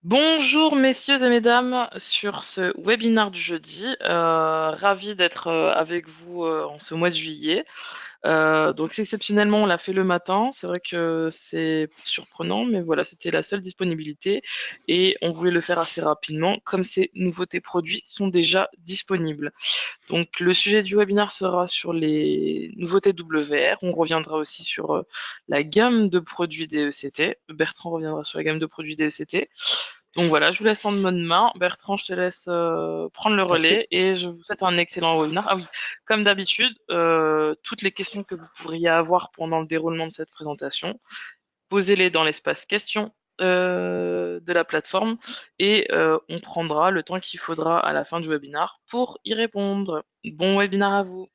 Bonjour messieurs et mesdames sur ce webinaire du jeudi. Ravi d'être avec vous en ce mois de juillet. Donc exceptionnellement on l'a fait le matin. C'est vrai que c'est surprenant, mais voilà, c'était la seule disponibilité et on voulait le faire assez rapidement comme ces nouveautés produits sont déjà disponibles. Donc le sujet du webinaire sera sur les nouveautés WR. On reviendra aussi sur la gamme de produits DECT. Bertrand reviendra sur la gamme de produits DECT. Donc voilà, je vous laisse en bonne main. Bertrand, je te laisse prendre le Merci. relais et je vous souhaite un excellent webinaire. Ah oui, comme d'habitude, toutes les questions que vous pourriez avoir pendant le déroulement de cette présentation, posez-les dans l'espace questions de la plateforme et on prendra le temps qu'il faudra à la fin du webinaire pour y répondre. Bon webinaire à vous.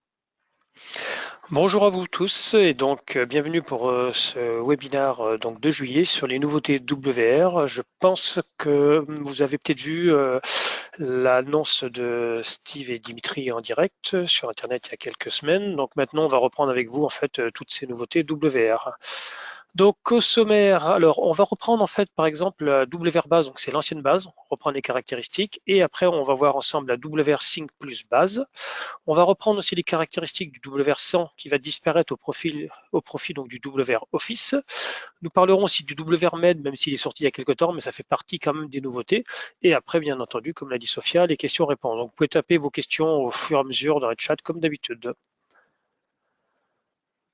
Bonjour à vous tous et donc bienvenue pour ce webinaire donc de juillet sur les nouveautés WR. Je pense que vous avez peut-être vu l'annonce de Steve et Dimitri en direct sur Internet il y a quelques semaines. Donc maintenant, on va reprendre avec vous en fait toutes ces nouveautés WR. Donc au sommaire, alors on va reprendre en fait par exemple la WR base, donc c'est l'ancienne base, on reprend les caractéristiques et après on va voir ensemble la WR Sync plus base. On va reprendre aussi les caractéristiques du WR100 qui va disparaître au profit donc du WR Office. Nous parlerons aussi du WR-Med, même s'il est sorti il y a quelques temps, mais ça fait partie quand même des nouveautés. Et après, bien entendu, comme l'a dit Sophia, les questions-réponses. Donc vous pouvez taper vos questions au fur et à mesure dans le chat comme d'habitude.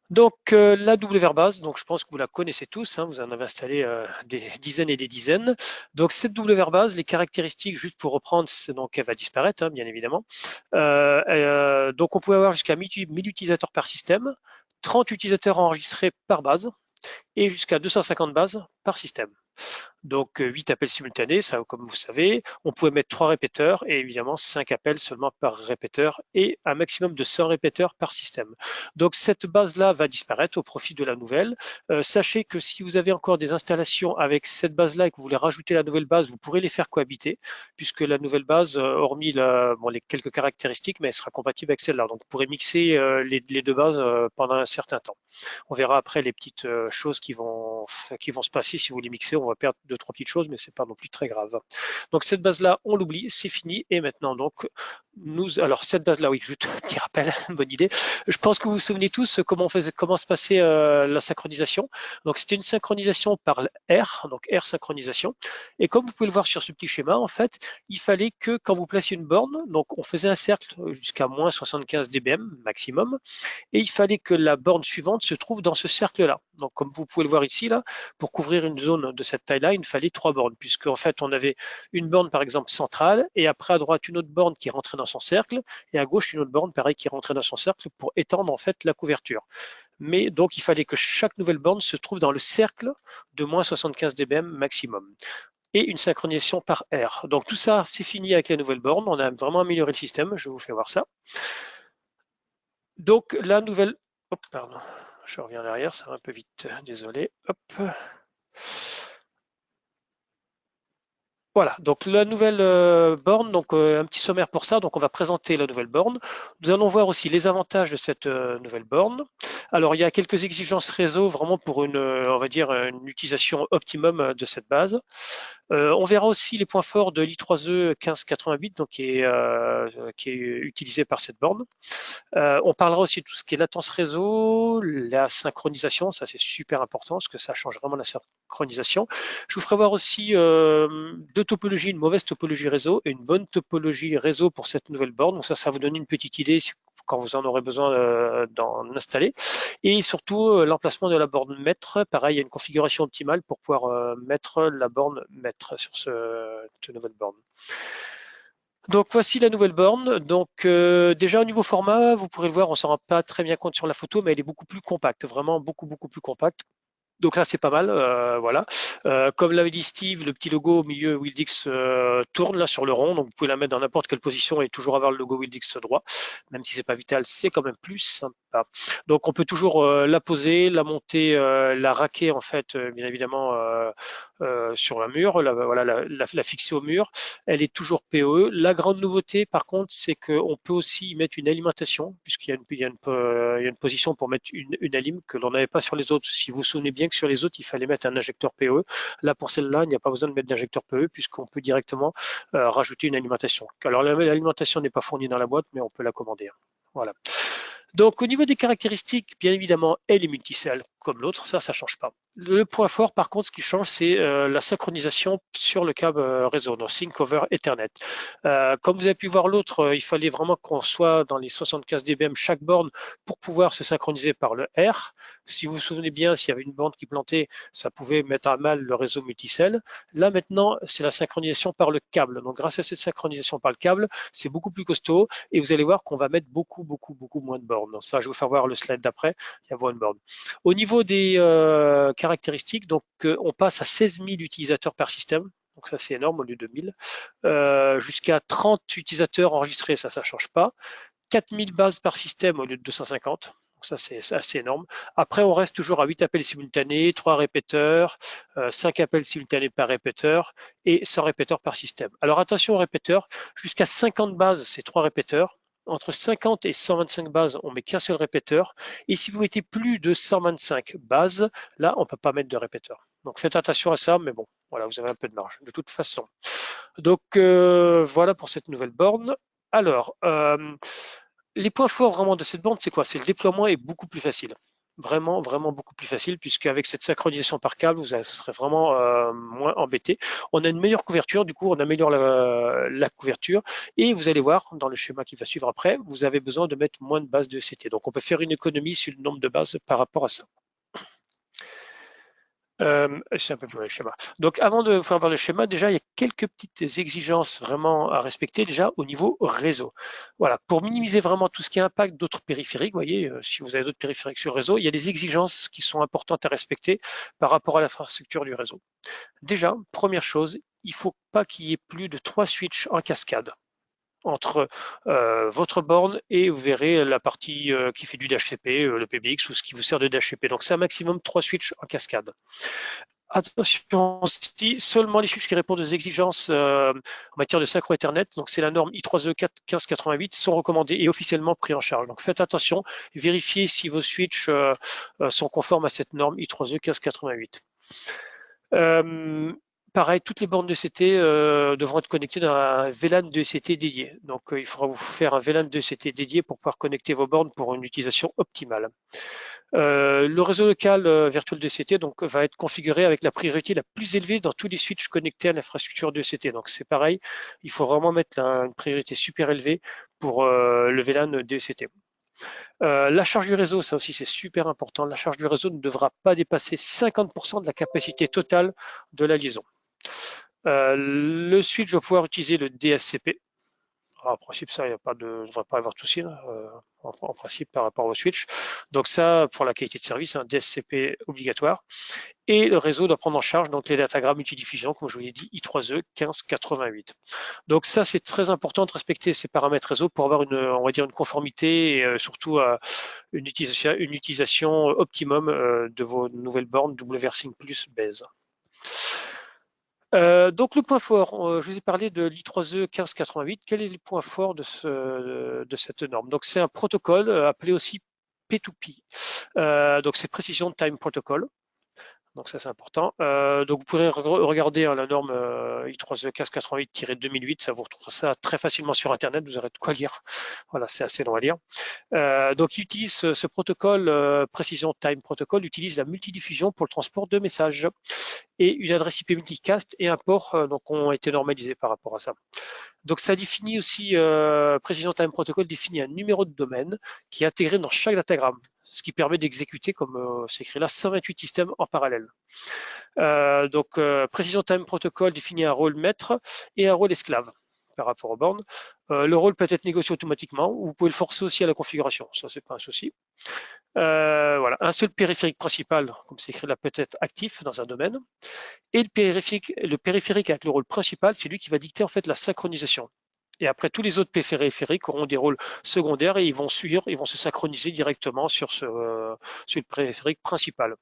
Donc la WR base, donc je pense que vous la connaissez tous, hein, vous en avez installé des dizaines et des dizaines. Donc cette WR base, les caractéristiques, juste pour reprendre, donc elle va disparaître, hein, bien évidemment. Donc on pouvait avoir jusqu'à 1000 utilisateurs par système, 30 utilisateurs enregistrés par base et jusqu'à 250 bases par système. Donc 8 appels simultanés, ça comme vous savez. On pouvait mettre 3 répéteurs et évidemment 5 appels seulement par répéteur et un maximum de 100 répéteurs par système. Donc cette base-là va disparaître au profit de la nouvelle. Sachez que si vous avez encore des installations avec cette base-là et que vous voulez rajouter la nouvelle base, vous pourrez les faire cohabiter puisque la nouvelle base, hormis les quelques caractéristiques, mais elle sera compatible avec celle-là. Donc vous pourrez mixer les deux bases pendant un certain temps. On verra après les petites choses qui vont se passer si vous les mixez. On va perdre deux, trois petites choses, mais c'est pas non plus très grave. Donc cette base-là, on l'oublie, c'est fini. Et maintenant, donc, alors cette base-là, oui, juste un petit rappel, bonne idée. Je pense que vous vous souvenez tous comment se passait la synchronisation. Donc c'était une synchronisation par R, donc R synchronisation. Et comme vous pouvez le voir sur ce petit schéma, en fait, il fallait que quand vous placiez une borne, donc on faisait un cercle jusqu'à moins 75 dBm maximum, et il fallait que la borne suivante se trouve dans ce cercle-là. Donc comme vous pouvez le voir ici, là, pour couvrir une zone de cette taille-là, il fallait 3 bornes, puisque en fait on avait une borne par exemple centrale, et après à droite une autre borne qui rentrait dans son cercle, et à gauche une autre borne pareil qui rentrait dans son cercle pour étendre en fait la couverture. Mais donc il fallait que chaque nouvelle borne se trouve dans le cercle de moins 75 dBm maximum et une synchronisation par R. Donc tout ça, c'est fini avec la nouvelle borne. On a vraiment amélioré le système. Je vous fais voir ça. Donc la nouvelle, hop, pardon, je reviens en arrière, ça va un peu vite, désolé. Hop. Voilà, donc la nouvelle borne, donc un petit sommaire pour ça. Donc on va présenter la nouvelle borne. Nous allons voir aussi les avantages de cette nouvelle borne. Alors il y a quelques exigences réseau vraiment pour on va dire, une utilisation optimum de cette base. On verra aussi les points forts de l'i3e 1588, donc qui est utilisé par cette borne. On parlera aussi de tout ce qui est latence réseau, la synchronisation, ça c'est super important parce que ça change vraiment la synchronisation. Je vous ferai voir aussi deux topologies, une mauvaise topologie réseau et une bonne topologie réseau pour cette nouvelle borne. Donc ça vous donne une petite idée quand vous en aurez besoin d'en installer. Et surtout l'emplacement de la borne maître. Pareil, il y a une configuration optimale pour pouvoir mettre la borne maître sur cette nouvelle borne. Donc voici la nouvelle borne. Donc déjà au niveau format, vous pourrez le voir, on ne s'en rend pas très bien compte sur la photo, mais elle est beaucoup plus compacte, vraiment beaucoup plus compacte. Donc là, c'est pas mal, voilà. Comme l'avait dit Steve, le petit logo au milieu Wildix tourne là sur le rond, donc vous pouvez la mettre dans n'importe quelle position et toujours avoir le logo Wildix droit, même si c'est pas vital, c'est quand même plus sympa. Donc on peut toujours la poser, la monter, la raquer en fait, bien évidemment sur un mur, voilà, la fixer au mur. Elle est toujours PoE. La grande nouveauté, par contre, c'est qu'on peut aussi y mettre une alimentation, puisqu'il y a une position pour mettre une alim que l'on n'avait pas sur les autres. Si vous vous souvenez bien, bien que sur les autres, il fallait mettre un injecteur PoE. Là, pour celle-là, il n'y a pas besoin de mettre d'injecteur PoE puisqu'on peut directement rajouter une alimentation. Alors, l'alimentation n'est pas fournie dans la boîte, mais on peut la commander. Voilà. Donc au niveau des caractéristiques, bien évidemment, elle est multicell comme l'autre, ça ne change pas. Le point fort, par contre, ce qui change, c'est la synchronisation sur le câble réseau, donc Sync over Ethernet. Comme vous avez pu voir l'autre, il fallait vraiment qu'on soit dans les 75 dBm chaque borne pour pouvoir se synchroniser par le R. Si vous vous souvenez bien, s'il y avait une borne qui plantait, ça pouvait mettre à mal le réseau multicell. Là maintenant, c'est la synchronisation par le câble. Donc grâce à cette synchronisation par le câble, c'est beaucoup plus costaud et vous allez voir qu'on va mettre beaucoup moins de bornes. Donc ça, je vais vous faire voir le slide d'après, il y a une borne. Au niveau des caractéristiques, donc on passe à 16 000 utilisateurs par système. Donc ça c'est énorme au lieu de 1000. Jusqu'à 30 utilisateurs enregistrés, ça ne change pas. 4000 bases par système au lieu de 250. Donc ça c'est assez énorme. Après on reste toujours à 8 appels simultanés, 3 répéteurs, 5 appels simultanés par répéteur et 100 répéteurs par système. Alors attention aux répéteurs, jusqu'à 50 bases c'est 3 répéteurs. Entre 50 et 125 bases, on met qu'un seul répéteur. Et si vous mettez plus de 125 bases, là, on ne peut pas mettre de répéteur. Donc faites attention à ça, mais bon, voilà, vous avez un peu de marge de toute façon. Donc voilà pour cette nouvelle borne. Alors, les points forts vraiment de cette borne, c'est quoi? C'est le déploiement est beaucoup plus facile. Vraiment beaucoup plus facile, puisqu'avec cette synchronisation par câble, vous serez vraiment moins embêté. On a une meilleure couverture, du coup, on améliore la couverture, et vous allez voir dans le schéma qui va suivre après, vous avez besoin de mettre moins de bases de CT. Donc, on peut faire une économie sur le nombre de bases par rapport à ça. C'est un peu plus le schéma. Donc, avant de faire voir le schéma, déjà, il y a quelques petites exigences vraiment à respecter déjà au niveau réseau. Voilà, pour minimiser vraiment tout ce qui impacte d'autres périphériques, vous voyez, si vous avez d'autres périphériques sur le réseau, il y a des exigences qui sont importantes à respecter par rapport à l'infrastructure du réseau. Déjà, première chose, il ne faut pas qu'il y ait plus de 3 switches en cascade entre votre borne et vous verrez la partie qui fait du DHCP, le PBX ou ce qui vous sert de DHCP. Donc c'est un maximum 3 switches en cascade. Attention aussi, seulement les switches qui répondent aux exigences en matière de synchro Ethernet, donc c'est la norme I3E 1588, sont recommandés et officiellement pris en charge. Donc faites attention, vérifiez si vos switches sont conformes à cette norme I3E 1588. Pareil, toutes les bornes de CT devront être connectées dans un VLAN de CT dédié. Donc, il faudra vous faire un VLAN de CT dédié pour pouvoir connecter vos bornes pour une utilisation optimale. Le réseau local virtuel de CT donc, va être configuré avec la priorité la plus élevée dans tous les switches connectés à l'infrastructure de CT. Donc, c'est pareil, il faut vraiment mettre une priorité super élevée pour le VLAN de CT. La charge du réseau, ça aussi c'est super important. La charge du réseau ne devra pas dépasser 50% de la capacité totale de la liaison. Le switch va pouvoir utiliser le DSCP. En principe, ça, il ne devrait pas y avoir de souci en principe par rapport au switch. Donc ça, pour la qualité de service, un DSCP obligatoire. Et le réseau doit prendre en charge donc les datagrammes multidiffusion, comme je vous l'ai dit, I3E 1588. Donc ça, c'est très important de respecter ces paramètres réseau pour avoir on va dire une conformité et surtout une utilisation optimum de vos nouvelles bornes WRSync Plus BASE. Donc le point fort, je vous ai parlé de l'I3E 1588. Quel est le point fort de cette norme? Donc c'est un protocole appelé aussi P2P. Donc c'est Precision Time Protocol. Donc ça c'est important. Donc vous pourrez regarder la norme I3E 1588-2008, ça vous retrouvera ça très facilement sur internet, vous aurez de quoi lire. Voilà, c'est assez long à lire. Donc il utilise ce protocole Precision Time Protocol utilise la multidiffusion pour le transport de messages et une adresse IP multicast et un port donc ont été normalisés par rapport à ça. Donc ça définit aussi, Precision Time Protocol définit un numéro de domaine qui est intégré dans chaque datagramme, ce qui permet d'exécuter, comme c'est écrit là, 128 systèmes en parallèle. Donc Precision Time Protocol définit un rôle maître et un rôle esclave par rapport aux bornes. Le rôle peut être négocié automatiquement ou vous pouvez le forcer aussi à la configuration, ça c'est pas un souci. Voilà, un seul périphérique principal, comme c'est écrit là, peut être actif dans un domaine. Et le périphérique avec le rôle principal, c'est lui qui va dicter en fait la synchronisation. Et après, tous les autres périphériques auront des rôles secondaires et ils vont se synchroniser directement sur le périphérique principal.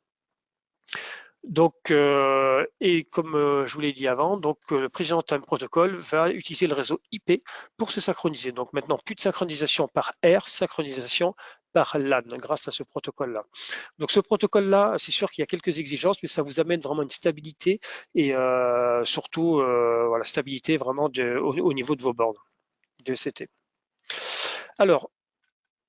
Donc, et comme je vous l'ai dit avant, donc le Precision Time Protocol va utiliser le réseau IP pour se synchroniser. Donc maintenant, plus de synchronisation par air, synchronisation par LAN grâce à ce protocole-là. Donc ce protocole-là, c'est sûr qu'il y a quelques exigences, mais ça vous amène vraiment une stabilité et surtout voilà, stabilité vraiment au niveau de vos bornes de ECT. Alors,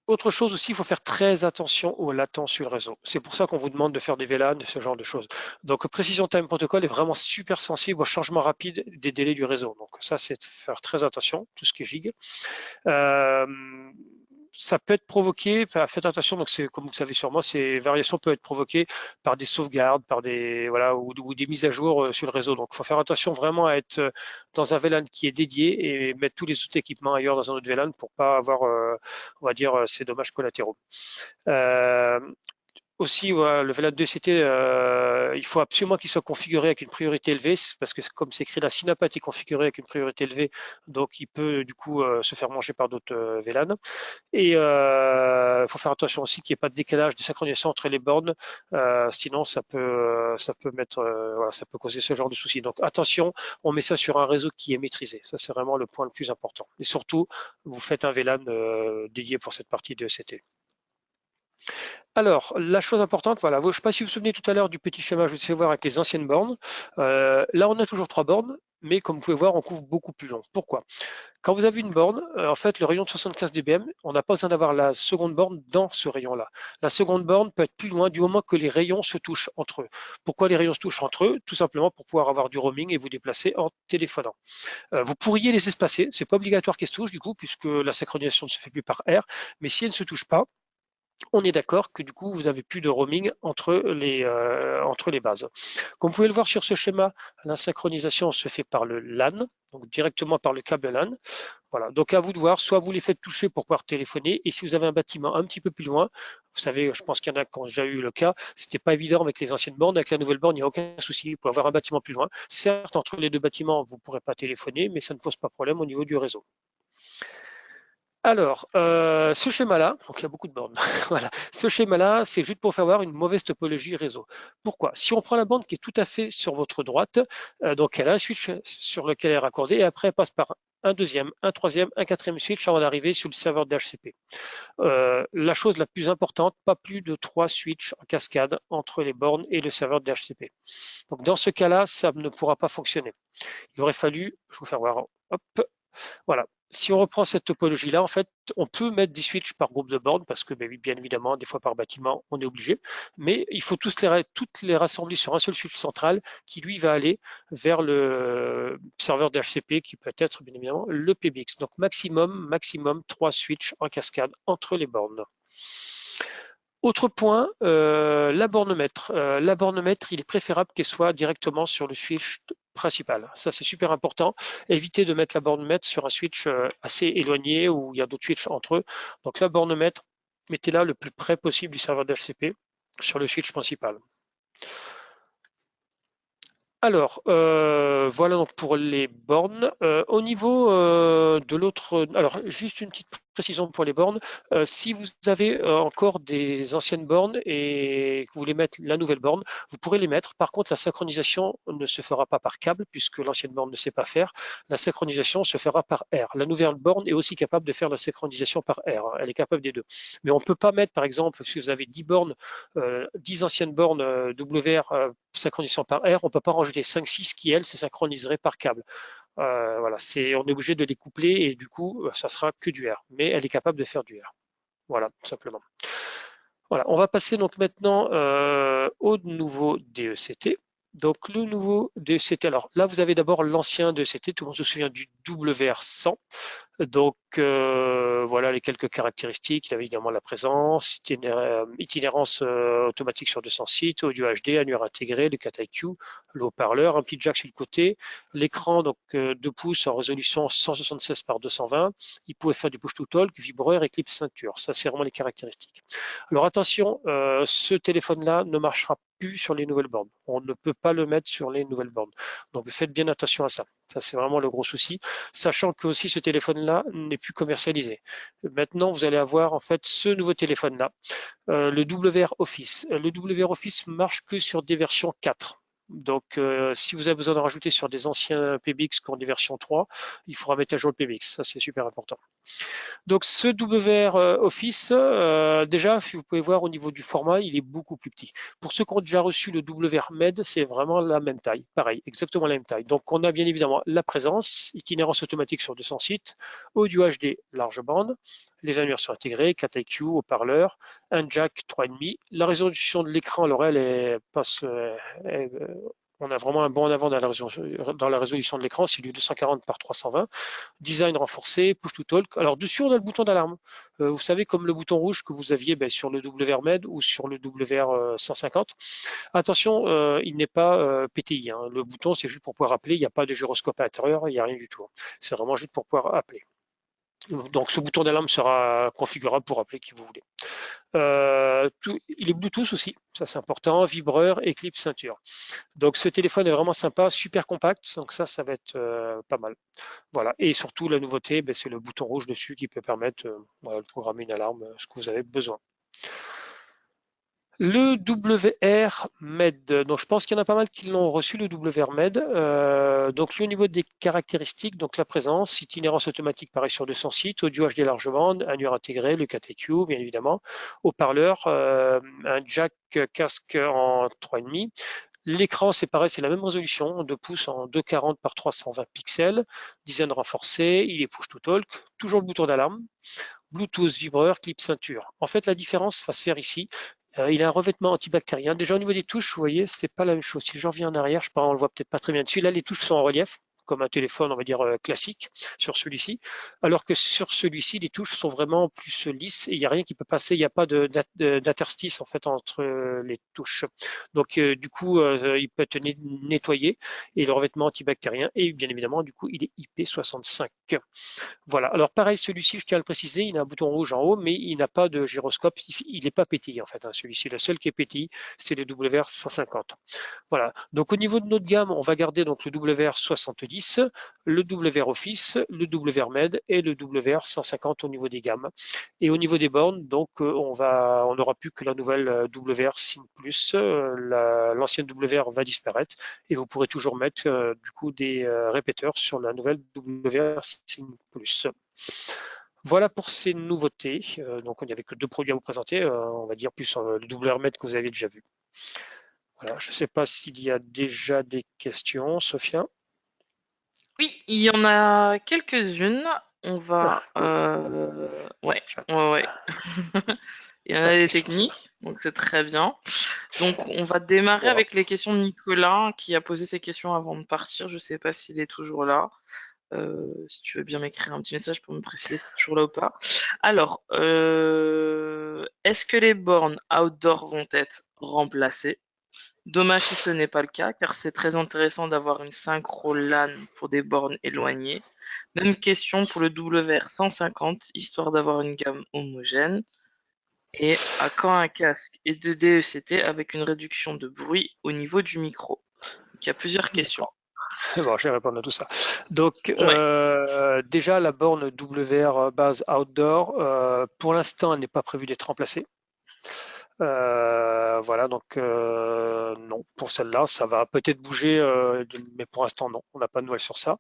autre chose aussi, il faut faire très attention aux latences sur le réseau. C'est pour ça qu'on vous demande de faire des VLAN, ce genre de choses. Donc, Precision Time Protocol est vraiment super sensible au changement rapide des délais du réseau. Donc, ça, c'est de faire très attention, tout ce qui est gig. Euh, Ça peut être provoqué, enfin, faites attention, donc c'est comme vous savez sûrement, ces variations peuvent être provoquées par des sauvegardes, par des voilà ou des mises à jour sur le réseau. Donc il faut faire attention vraiment à être dans un VLAN qui est dédié et mettre tous les autres équipements ailleurs dans un autre VLAN pour pas avoir, on va dire, ces dommages collatéraux. Euh, Aussi, voilà, le VLAN 2CT, il faut absolument qu'il soit configuré avec une priorité élevée, parce que comme c'est écrit là, s'il n'a pas été configuré avec une priorité élevée, donc il peut du coup se faire manger par d'autres VLAN. Et il faut faire attention aussi qu'il n'y ait pas de décalage de synchronisation entre les bornes, sinon ça peut mettre, voilà, ça peut causer ce genre de soucis. Donc attention, on met ça sur un réseau qui est maîtrisé. Ça c'est vraiment le point le plus important. Et surtout, vous faites un VLAN dédié pour cette partie de ECT. Alors, la chose importante, voilà, je ne sais pas si vous vous souvenez tout à l'heure du petit schéma que je vous ai fait voir avec les anciennes bornes. Là, on a toujours 3 bornes, mais comme vous pouvez voir, on couvre beaucoup plus long. Pourquoi? Quand vous avez une borne, en fait, le rayon de 75 dBm, on n'a pas besoin d'avoir la seconde borne dans ce rayon-là. La seconde borne peut être plus loin du moment que les rayons se touchent entre eux. Pourquoi les rayons se touchent entre eux? Tout simplement pour pouvoir avoir du roaming et vous déplacer en téléphonant. Vous pourriez les espacer, c'est pas obligatoire qu'elles se touchent du coup, puisque la synchronisation ne se fait plus par air, mais si elles ne se touchent pas, on est d'accord que du coup, vous n'avez plus de roaming entre les bases. Comme vous pouvez le voir sur ce schéma, la synchronisation se fait par le LAN, donc directement par le câble LAN. Voilà, donc à vous de voir, soit vous les faites toucher pour pouvoir téléphoner, et si vous avez un bâtiment un petit peu plus loin, vous savez, je pense qu'il y en a qui ont déjà eu le cas, c'était pas évident avec les anciennes bornes, avec la nouvelle borne, il n'y a aucun souci, vous pouvez avoir un bâtiment plus loin. Certes, entre les deux bâtiments, vous ne pourrez pas téléphoner, mais ça ne pose pas de problème au niveau du réseau. Alors, ce schéma-là, donc il y a beaucoup de bornes. Voilà, ce schéma-là, c'est juste pour faire voir une mauvaise topologie réseau. Pourquoi? Si on prend la borne qui est tout à fait sur votre droite, donc elle a un switch sur lequel elle est raccordée, et après elle passe par un deuxième, un troisième, un quatrième switch avant d'arriver sur le serveur DHCP. La chose la plus importante, pas plus de 3 switches en cascade entre les bornes et le serveur DHCP. Donc dans ce cas-là, ça ne pourra pas fonctionner. Il aurait fallu, je vais vous faire voir, hop, voilà. Si on reprend cette topologie-là, en fait, on peut mettre des switches par groupe de bornes parce que, bien évidemment, des fois par bâtiment, on est obligé. Mais il faut toutes les rassembler sur un seul switch central qui, lui, va aller vers le serveur d'HCP qui peut être, bien évidemment, le PBX. Donc, maximum 3 switches en cascade entre les bornes. Autre point, la borne-mètre. La borne-mètre, il est préférable qu'elle soit directement sur le switch principal. Ça, c'est super important. Évitez de mettre la borne-mètre sur un switch assez éloigné où il y a d'autres switches entre eux. Donc la borne-mètre, mettez-la le plus près possible du serveur d'HCP sur le switch principal. Alors, voilà donc pour les bornes. Au niveau de l'autre, alors juste une petite précision pour les bornes. Si vous avez encore des anciennes bornes et que vous voulez mettre la nouvelle borne, vous pourrez les mettre. Par contre, la synchronisation ne se fera pas par câble puisque l'ancienne borne ne sait pas faire. La synchronisation se fera par air. La nouvelle borne est aussi capable de faire la synchronisation par air. Elle est capable des deux. Mais on ne peut pas mettre, par exemple, si vous avez 10 bornes, 10 anciennes bornes WR synchronisation par air, on ne peut pas ranger les 5-6 qui, elles, se synchroniseraient par câble. Voilà, on est obligé de les coupler et du coup, ça sera que du R. Mais elle est capable de faire du R. Voilà, tout simplement. Voilà, on va passer donc maintenant au nouveau DECT. Donc le nouveau DECT, alors là vous avez d'abord l'ancien DECT, tout le monde se souvient du WR100. Donc voilà les quelques caractéristiques. Il avait également la présence, itinérance automatique sur 200 sites, audio HD, annuaire intégré, le 4iQ, le haut-parleur, un petit jack sur le côté, l'écran donc 2 pouces en résolution 176 par 220. Il pouvait faire du push to talk, vibreur et clip ceinture. Ça c'est vraiment les caractéristiques. Alors attention, ce téléphone-là ne marchera plus sur les nouvelles bornes. On ne peut pas le mettre sur les nouvelles bornes. Donc faites bien attention à ça. Ça c'est vraiment le gros souci, sachant que aussi ce téléphone-là n'est plus commercialisé. Maintenant, vous allez avoir en fait ce nouveau téléphone-là, le WR Office. Le WR Office marche que sur des versions 4. Donc, si vous avez besoin de rajouter sur des anciens PBX qui ont des versions 3, il faudra mettre à jour le PBX. Ça, c'est super important. Donc, ce WR Office, déjà, si vous pouvez voir au niveau du format, il est beaucoup plus petit. Pour ceux qui ont déjà reçu le WR Med, c'est vraiment la même taille. Pareil, exactement la même taille. Donc, on a bien évidemment la présence, itinérance automatique sur 200 sites, audio HD large bande, les annuaires intégrés, 4 IQ, haut-parleur, un jack 3,5. La résolution de l'écran, alors elle passe, on a vraiment un bond en avant dans la résolution de l'écran, c'est du 240 par 320. Design renforcé, push to talk. Alors dessus, on a le bouton d'alarme. Vous savez, comme le bouton rouge que vous aviez sur le WRMed ou sur le WR 150. Attention, il n'est pas PTI. Hein. Le bouton, c'est juste pour pouvoir appeler. Il n'y a pas de gyroscope à l'intérieur, il n'y a rien du tout. C'est vraiment juste pour pouvoir appeler. Donc ce bouton d'alarme sera configurable pour appeler qui vous voulez. Il est Bluetooth aussi, ça c'est important, vibreur, éclipse, ceinture. Donc ce téléphone est vraiment sympa, super compact, donc ça va être pas mal. Voilà, et surtout la nouveauté, c'est le bouton rouge dessus qui peut permettre de programmer une alarme, ce que vous avez besoin. Le WR Med, donc je pense qu'il y en a pas mal qui l'ont reçu, le WR Med. Donc lui, au niveau des caractéristiques, donc la présence, itinérance automatique pareil sur 200 sites, audio HD large bande, annuaire intégré, le 4EQ bien évidemment, haut-parleur, un jack casque en 3,5. L'écran, c'est pareil, c'est la même résolution, 2 pouces en 240 par 320 pixels, design renforcé, il est push to talk, toujours le bouton d'alarme, Bluetooth, vibreur, clip ceinture. En fait, la différence va se faire ici. Il a un revêtement antibactérien. Déjà au niveau des touches, vous voyez, c'est pas la même chose. Si je reviens en arrière, je pense on le voit peut-être pas très bien dessus. Là, les touches sont en relief, comme un téléphone, on va dire classique, sur celui-ci. Alors que sur celui-ci, les touches sont vraiment plus lisses et il n'y a rien qui peut passer. Il n'y a pas d'interstice en fait entre les touches. Donc du coup, il peut être nettoyé et le revêtement antibactérien. Et bien évidemment, du coup, il est IP65. Voilà. Alors pareil, celui-ci, je tiens à le préciser, il a un bouton rouge en haut, mais il n'a pas de gyroscope. Il n'est pas pétillé en fait. Hein, celui-ci, le seul qui est pétillé, c'est le WR 150. Voilà. Donc au niveau de notre gamme, on va garder donc le WR 70, le WR Office, le WR Med et le WR 150 au niveau des gammes. Et au niveau des bornes, donc on n'aura plus que la nouvelle WR Sync Plus. L'ancienne WR va disparaître et vous pourrez toujours mettre du coup des répéteurs sur la nouvelle WR Sync Plus. Voilà pour ces nouveautés. Donc, il n'y avait que deux produits à vous présenter. On va dire plus le WR Med que vous avez déjà vu. Voilà, je ne sais pas s'il y a déjà des questions, Sophia. Oui, il y en a quelques-unes. On Ah, va, cool. ouais, ouais, ouais. Il y en Pas a de des questions, ça. techniques, donc c'est très bien. Donc, on va démarrer Voilà. avec les questions de Nicolas, qui a posé ses questions avant de partir. Je sais pas s'il est toujours là. Si tu veux bien m'écrire un petit message pour me préciser si c'est toujours là ou pas. Alors, est-ce que les bornes outdoor vont être remplacées? Dommage si ce n'est pas le cas, car c'est très intéressant d'avoir une synchro LAN pour des bornes éloignées. Même question pour le WR 150, histoire d'avoir une gamme homogène. Et à quand un casque et de DECT avec une réduction de bruit au niveau du micro? Donc, il y a plusieurs questions. D'accord. Bon, je vais répondre à tout ça. Donc, Ouais, déjà, la borne WR base outdoor, pour l'instant, elle n'est pas prévue d'être remplacée. Voilà, donc non, pour celle-là, ça va peut-être bouger, mais pour l'instant, non, on n'a pas de nouvelles sur ça.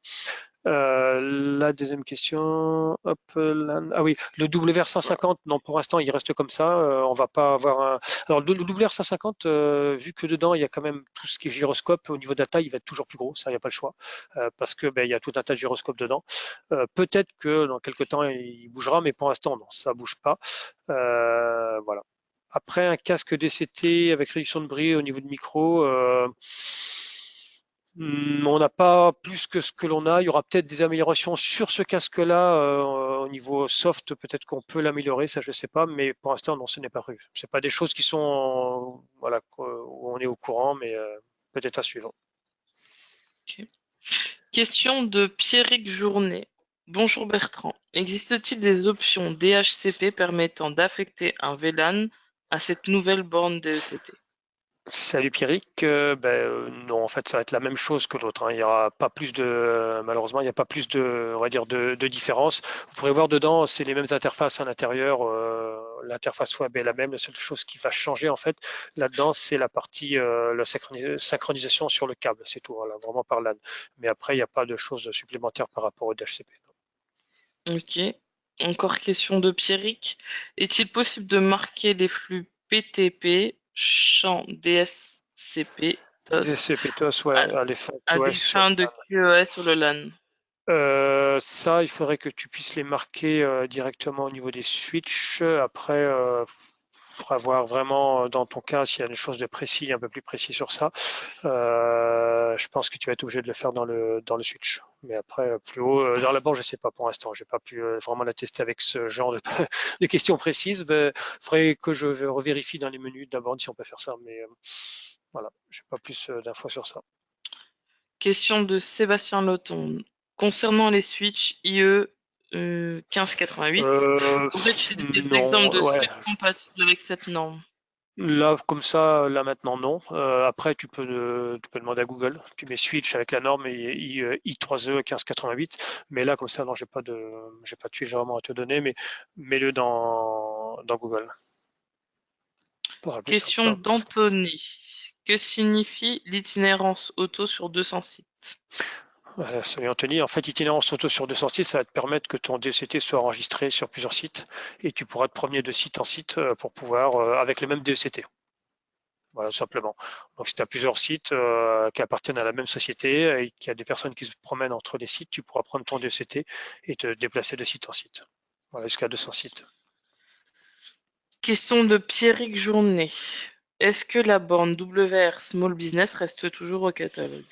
La deuxième question, hop, ah oui, le WR 150, non, pour l'instant, il reste comme ça. On va pas avoir un. Alors, le WR 150, vu que dedans, il y a quand même tout ce qui est gyroscope, au niveau de la taille, il va être toujours plus gros, ça, il n'y a pas le choix, parce que il y a tout un tas de gyroscopes dedans. Peut-être que dans quelques temps, il bougera, mais pour l'instant, non, ça bouge pas. Voilà. Après, un casque DCT avec réduction de bruit au niveau de micro, on n'a pas plus que ce que l'on a. Il y aura peut-être des améliorations sur ce casque-là au niveau soft. Peut-être qu'on peut l'améliorer, ça je ne sais pas, mais pour l'instant, non, ce n'est pas prévu. Ce pas des choses qui sont, voilà, où on est au courant, mais peut-être à suivre. ok. Question de Pierrick Journet. Bonjour Bertrand. Existe-t-il des options DHCP permettant d'affecter un VLAN à cette nouvelle borne DECT? Salut Pierrick. Non, en fait, ça va être la même chose que l'autre. Hein. Il y aura pas plus de, malheureusement, il n'y a pas plus de, on va dire, de différence. Vous pourrez voir dedans, c'est les mêmes interfaces à l'intérieur. l'interface web est la même. La seule chose qui va changer en fait là-dedans, c'est la partie la synchronisation sur le câble, c'est tout, voilà, vraiment par LAN. Mais après, il n'y a pas de choses supplémentaires par rapport au DHCP. Ok. Encore question de Pierrick. Est-il possible de marquer les flux PTP, champ DSCP, TOS, DHCP TOS, ouais, à, à l'effet à des TOS sur fins de QoS sur le LAN? ça, il faudrait que tu puisses les marquer directement au niveau des switches. Après, il faudra voir vraiment dans ton cas s'il y a des choses de précis, un peu plus précis sur ça. Je pense que tu vas être obligé de le faire dans le switch. Mais après, plus haut, dans la borne, je ne sais pas pour l'instant. Je n'ai pas pu vraiment la tester avec ce genre de, de questions précises. Il faudrait que je revérifie dans les menus de la borne si on peut faire ça. Mais voilà, je n'ai pas plus d'infos sur ça. Question de Sébastien Loton. Concernant les switches IE 1588, Euh, aurais-tu des exemples non, de ouais. switches compatibles avec cette norme? Là, comme ça, là maintenant, non. Après, tu peux demander à Google. Tu mets switch avec la norme et I3E 1588. Mais là, comme ça, non, j'ai pas de switch vraiment à te donner, mais mets-le dans Google. Pour plus simple. Question d'Anthony. Que signifie l'itinérance auto sur 200 sites? Salut Anthony. En fait, itinérance auto sur 200 sites, ça va te permettre que ton DECT soit enregistré sur plusieurs sites et tu pourras te promener de site en site pour pouvoir, avec le même DECT. Voilà, tout simplement. Donc, si tu as plusieurs sites qui appartiennent à la même société et qu'il y a des personnes qui se promènent entre les sites, tu pourras prendre ton DCT et te déplacer de site en site. Voilà, jusqu'à 200 sites. Question de Pierrick Journet. Est-ce que la borne WR Small Business reste toujours au catalogue?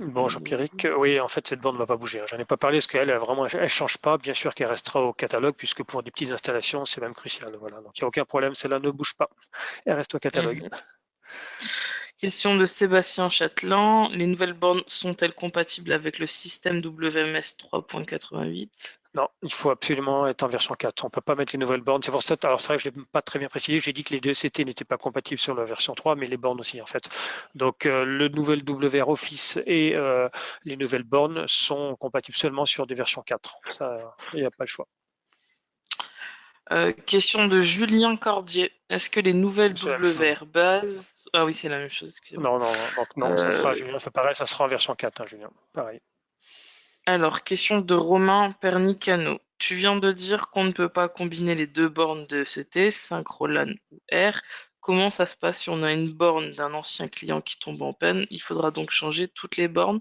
Bonjour Pierrick. Oui, en fait, cette borne ne va pas bouger. J'en ai pas parlé parce qu'elle, elle change pas. Bien sûr qu'elle restera au catalogue puisque pour des petites installations, c'est même crucial. Voilà. Donc, il n'y a aucun problème. Celle-là ne bouge pas. Elle reste au catalogue. Mhm. Question de Sébastien Châtelain. Les nouvelles bornes sont-elles compatibles avec le système WMS 3.88? Non, il faut absolument être en version 4. On ne peut pas mettre les nouvelles bornes. C'est pour ça, alors c'est vrai que je ne l'ai pas très bien précisé. J'ai dit que les deux CT n'étaient pas compatibles sur la version 3, mais les bornes aussi en fait. Donc le nouvel WR Office et les nouvelles bornes sont compatibles seulement sur des versions 4. Ça, il n'y a pas le choix. Question de Julien Cordier. Est-ce que les nouvelles C'est la même chose. WR bases... Ah oui, c'est la même chose, excusez-moi. Non, non, non, donc non, ça sera, Euh, Julien, c'est pareil, ça sera en version 4, hein, Julien. Pareil. alors, question de Romain Pernicano. Tu viens de dire qu'on ne peut pas combiner les deux bornes de CT, Synchrolan ou R. Comment ça se passe si on a une borne d'un ancien client qui tombe en panne? Il faudra donc changer toutes les bornes?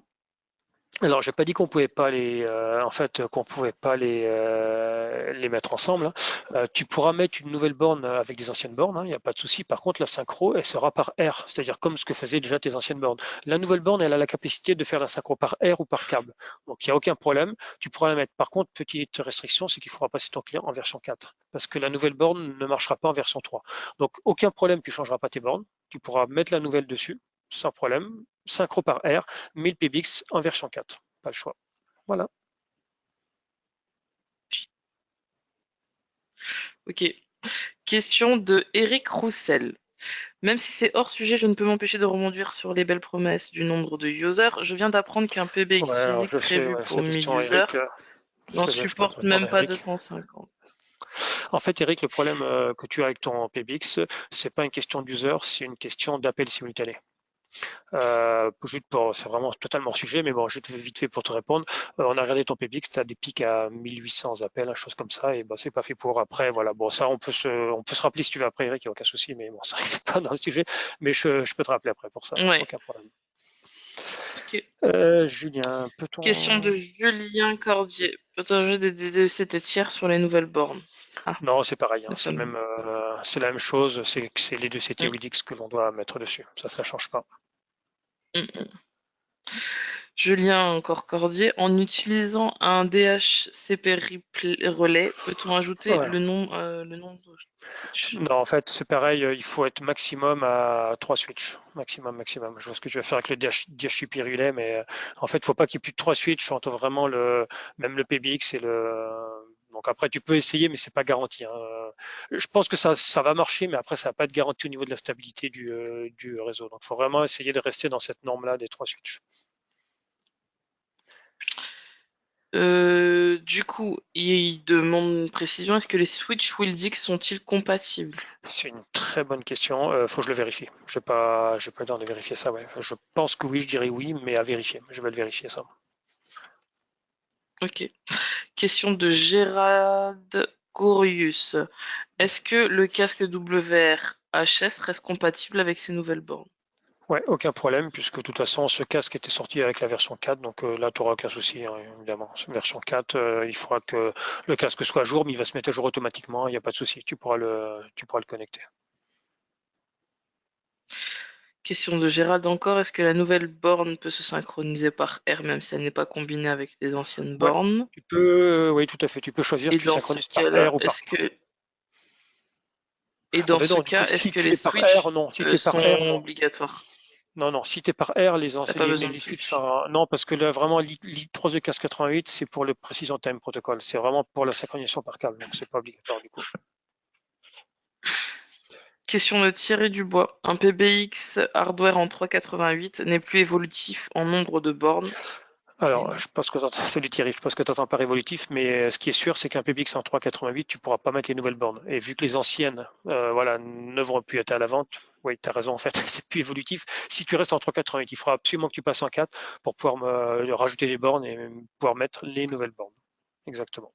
Alors, j'ai pas dit qu'on pouvait pas en fait, qu'on pouvait pas les mettre ensemble, hein. Tu pourras mettre une nouvelle borne avec des anciennes bornes, hein, il n'y a pas de souci. Par contre, la synchro, elle sera par R, c'est-à-dire comme ce que faisaient déjà tes anciennes bornes. La nouvelle borne, elle a la capacité de faire la synchro par R ou par câble. Donc, il n'y a aucun problème. Tu pourras la mettre. Par contre, petite restriction, c'est qu'il faudra passer ton client en version 4, parce que la nouvelle borne ne marchera pas en version 3. Donc, aucun problème, tu changeras pas tes bornes. Tu pourras mettre la nouvelle dessus, sans problème. Synchro par R, 1000 PBX en version 4. Pas le choix. Voilà. Ok. Question de Eric Roussel. Même si c'est hors sujet, je ne peux m'empêcher de rebondir sur les belles promesses du nombre de users. Je viens d'apprendre qu'un Ouais, PBX alors physique je sais, prévu ouais, pour cette 1000 question, users Eric, n'en je peux te supporte répondre, même pas Eric. 250. En fait, Eric, le problème que tu as avec ton PBX, c'est pas une question d'user, c'est une question d'appel simultané. C'est vraiment totalement hors sujet, mais bon, je te fais vite fait pour te répondre. On a regardé ton PBX, tu as des pics à 1800 appels, chose comme ça, et c'est pas fait pour. Après, voilà, bon, ça, on peut se rappeler si tu veux après, Eric, il n'y a aucun souci, mais bon, ça c'est pas dans le sujet, mais je peux te rappeler après pour ça, Ouais. aucun problème. Ok. Julien, Question de peut-on. Julien Cordier. Peut-on ajouter des DECT tiers sur les nouvelles bornes? Ah, Non, c'est pareil, hein, la c'est fameuse. c'est la même chose, c'est les deux CT Mm, Widix que l'on doit mettre dessus. Ça change pas. mm, mm. Julien encore Cordier. En utilisant un DHCP relais, peut-on ajouter Ouais. le nom de switch? Non, en fait, c'est pareil, il faut être maximum à 3 switches. Maximum, maximum. Je vois ce que tu vas faire avec le DHCP relay, mais en fait, il ne faut pas qu'il y ait plus de 3 switches entre vraiment même le PBX et le. Donc après, tu peux essayer, mais c'est pas garanti, hein. Je pense que ça va marcher, mais après, ça va pas être garanti au niveau de la stabilité du réseau. Donc, il faut vraiment essayer de rester dans cette norme-là des 3 switches. Du coup, il demande une précision. Est-ce que les Switch Wildix sont-ils compatibles? C'est une très bonne question. Faut que je le vérifie. Je vais pas le temps de vérifier ça. Ouais. Enfin, je pense que oui, je dirais oui, mais à vérifier. Je vais le vérifier ça. Ok. Question de Gérald Gorius. Est-ce que le casque WR HS reste compatible avec ces nouvelles bornes? Ouais, aucun problème, puisque de toute façon, ce casque était sorti avec la version 4, donc là, tu n'auras aucun souci, hein, évidemment. Version 4, il faudra que le casque soit à jour, mais il va se mettre à jour automatiquement, il n'y a pas de souci, tu pourras le connecter. Question de Gérald encore. Est-ce que la nouvelle borne peut se synchroniser par air même si elle n'est pas combinée avec les anciennes Ouais, bornes? oui, tout à fait, tu peux choisir, Et tu dans ce synchronises par cas-là, air ou par. Ah ben non, du coup, est-ce si que tu les es par air, switches non, si tu es par air, sont non. obligatoires? Non, non, si tu es par air, T'as pas besoin de les switches, switch. non, parce que là, vraiment, l'I 3 e 88, c'est pour le Precision Time Protocol, c'est vraiment pour la synchronisation par câble, donc c'est pas obligatoire du coup. Question de Thierry Dubois. Un PBX hardware en 388 n'est plus évolutif en nombre de bornes. Et Alors, non. je pense que salut Thierry, je pense que tu entends par évolutif, mais ce qui est sûr, c'est qu'un PBX en 388, tu pourras pas mettre les nouvelles bornes. Et vu que les anciennes, voilà, ne vont plus être à la vente, oui, tu as raison, en fait, c'est plus évolutif. Si tu restes en 388, il faudra absolument que tu passes en 4 pour pouvoir rajouter les bornes et pouvoir mettre les nouvelles bornes. Exactement.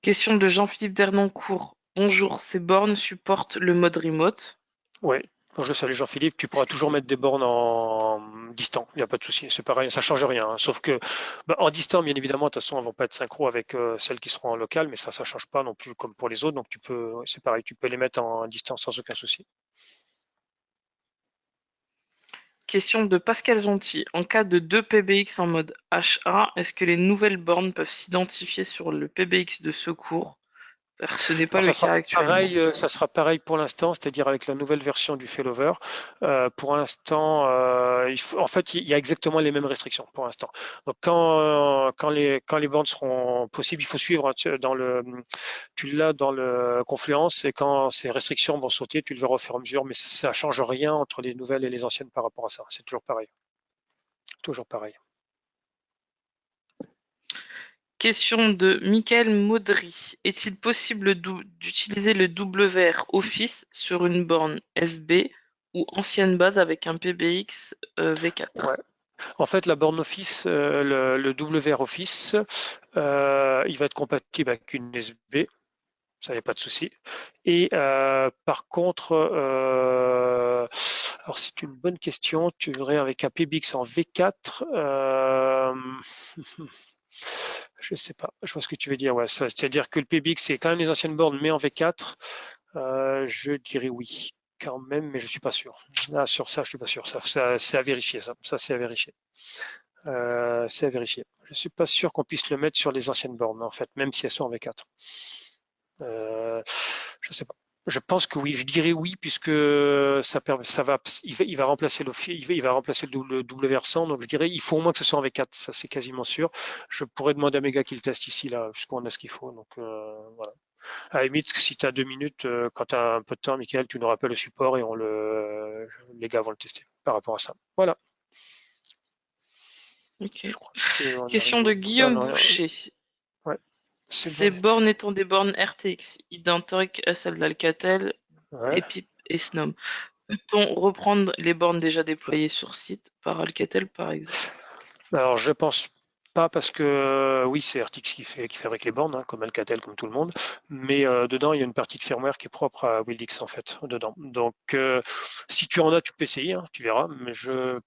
Question de Jean-Philippe Dernancourt. Bonjour, ces bornes supportent le mode remote. Oui. Quand je salue Jean-Philippe, tu Est-ce pourras que toujours c'est mettre des bornes en distant, il n'y a pas de souci, c'est pareil, ça change rien, hein. Sauf que bah, en distant, bien évidemment, de toute façon, elles vont pas être synchro avec celles qui seront en local, mais ça change pas non plus comme pour les autres, donc tu peux, ouais, c'est pareil, tu peux les mettre en distance sans aucun souci. Question de Pascal Gentil. En cas de deux PBX en mode HA, est-ce que les nouvelles bornes peuvent s'identifier sur le PBX de secours? Car ce n'est pas Alors le ça cas sera actuellement. pareil, ça sera pareil pour l'instant, c'est-à-dire avec la nouvelle version du failover. Pour l'instant, en fait, il y a exactement les mêmes restrictions pour l'instant. Donc quand les bornes seront possibles, il faut suivre, hein, tu l'as dans le Confluence, et quand ces restrictions vont sauter, tu le verras au fur et à mesure, mais ça ne change rien entre les nouvelles et les anciennes par rapport à ça. C'est toujours pareil. Toujours pareil. Question de Michael Maudry. Est-il possible d'utiliser le WR Office sur une borne SB ou ancienne base avec un PBX Ouais. V4? En fait, la borne Office, le WR Office, il va être compatible avec une USB, ça n'y a pas de souci. Et par contre, alors c'est une bonne question, tu voudrais avec un PBX en V4, je sais pas, je vois ce que tu veux dire, ouais, c'est-à-dire que le PBX c'est quand même les anciennes bornes, mais en V4, je dirais oui, quand même, mais je suis pas sûr. Là, sur ça, je suis pas sûr. C'est à vérifier, ça c'est à vérifier. C'est à vérifier. Je suis pas sûr qu'on puisse le mettre sur les anciennes bornes, en fait, même si elles sont en V4. Euh, je sais pas. Je pense que oui, je dirais oui, puisque il va remplacer il va remplacer le WR100, donc je dirais il faut au moins que ce soit en V4, ça c'est quasiment sûr. Je pourrais demander à Mega qu'il teste ici, là, puisqu'on a ce qu'il faut, donc voilà. À la limite, si tu as 2 minutes, quand tu as un peu de temps, Michael, tu nous rappelles le support et les gars vont le tester par rapport à ça. Voilà, Ok. je crois qu'on Question arrive de au Guillaume dernier. Boucher. Ouais, c'est Ces bon. bornes étant des bornes RTX identiques à celles d'Alcatel, Ouais. Epic et Snom, peut-on reprendre les bornes déjà déployées sur site par Alcatel par exemple? Alors, je pense pas parce que oui, c'est RTX qui fabrique les bornes, hein, comme Alcatel, comme tout le monde, mais dedans, il y a une partie de firmware qui est propre à Wildix en fait, dedans. Donc, si tu en as, tu peux essayer, hein, tu verras, mais je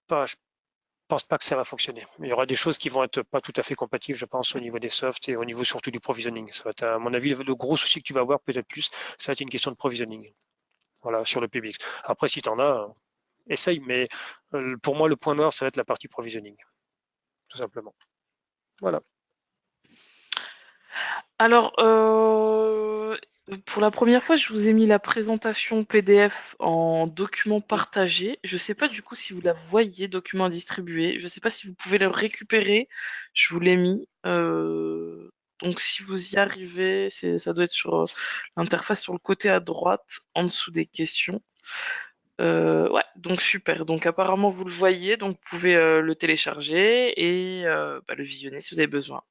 pense pas que ça va fonctionner. Il y aura des choses qui vont être pas tout à fait compatibles, je pense, au niveau des softs et au niveau surtout du provisioning. Ça va être, à mon avis, le gros souci que tu vas avoir, peut-être plus, ça va être une question de provisioning. Voilà, sur le PBX. Après, si tu en as, essaye, mais pour moi, le point noir, ça va être la partie provisioning, tout simplement. Voilà. Alors, pour la première fois, je vous ai mis la présentation PDF en document partagé. Je ne sais pas du coup si vous la voyez, document distribué. Je ne sais pas si vous pouvez le récupérer. Je vous l'ai mis. Donc, si vous y arrivez, ça doit être sur l'interface sur le côté à droite, en dessous des questions. Ouais. donc super. Donc apparemment vous le voyez, donc vous pouvez le télécharger et le visionner si vous avez besoin.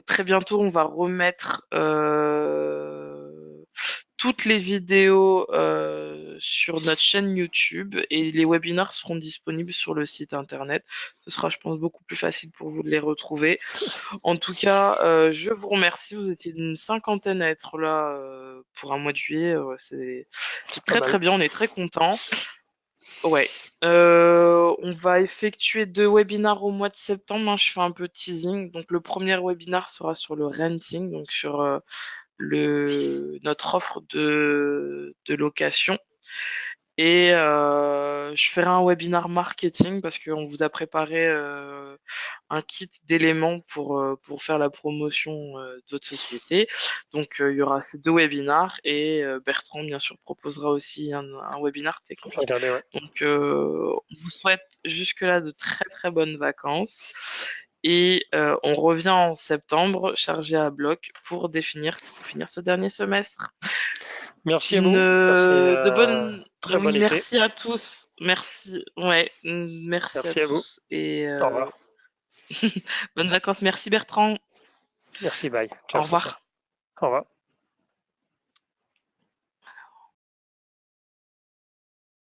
Très bientôt, on va remettre toutes les vidéos sur notre chaîne YouTube et les webinars seront disponibles sur le site internet. Ce sera, je pense, beaucoup plus facile pour vous de les retrouver. En tout cas, je vous remercie. Vous étiez une cinquantaine à être là pour un mois de juillet. C'est C'est pas très mal. très bien. On est très contents. Ouais. On va effectuer 2 webinars au mois de septembre, hein. Je fais un peu de teasing. Donc le premier webinar sera sur le renting, donc sur notre offre de location. Et je ferai un webinar marketing parce qu'on vous a préparé un kit d'éléments pour faire la promotion de votre société. Donc il y aura ces 2 webinars et Bertrand bien sûr proposera aussi un webinar Je vais technique. regarder, ouais. Donc on vous souhaite jusque-là de très très bonnes vacances et on revient en septembre chargé à bloc pour finir ce dernier semestre. Merci à vous. Passez très bon été. Merci à tous. Merci. Ouais, merci à Merci à vous. tous et Au revoir. bonnes vacances. Merci Bertrand. Merci, bye. Au Ciao, Sophia. revoir. Au revoir.